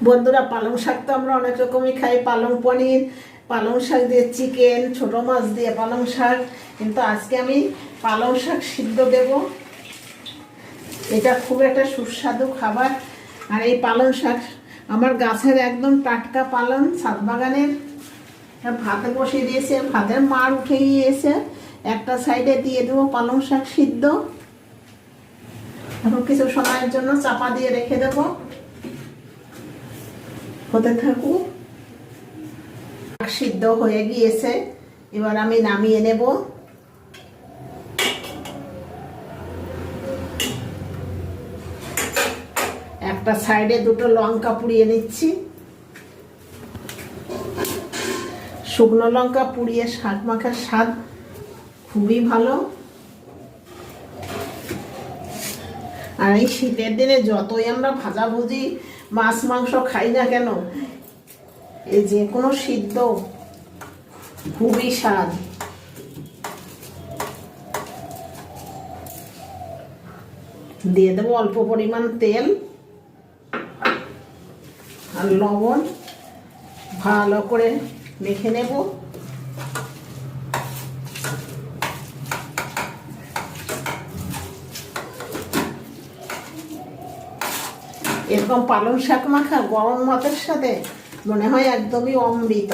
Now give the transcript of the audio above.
বন্ধুরা, পালং শাক তো আমরা অনেক রকমই খাই, পালং পনির, পালং শাক দিয়ে চিকেন, ছোট মাছ দিয়ে পালং শাক। কিন্তু আজকে আমি পালং শাক সিদ্ধ দেব। এটা খুব একটা সুস্বাদু খাবার। আর এই পালং শাক আমার গাছের একদম টাটকা পালং, ছাদ বাগানের। ভাতে বসিয়ে দিয়েছে, ভাতের মার উঠে গিয়েছে। একটা সাইডে দিয়ে দেবো পালং শাক সিদ্ধ। এখন কিছু সময়ের জন্য চাপা দিয়ে রেখে দেবো, হতে থাকুক। সিদ্ধ হয়ে গিয়েছে, এবার আমি নামিয়ে নেব। একটা সাইডে দুটো লঙ্কা পুড়িয়ে নিচ্ছি। শুকনো লঙ্কা পুড়িয়ে শাক মাখার স্বাদ খুবই ভালো। আর এই শীতের দিনে যতই আমরা ভাজাভুজি মাছ মাংস খাই না কেন, এই যে কোনো সিদ্ধ খুবই স্বাদ। দিয়ে দেবো অল্প পরিমাণ তেল আর লবণ, ভালো করে মেখে নেব। এরকম পালং শাক মাখা গরম ভাতের সাথে মনে হয় একদমই অমৃত।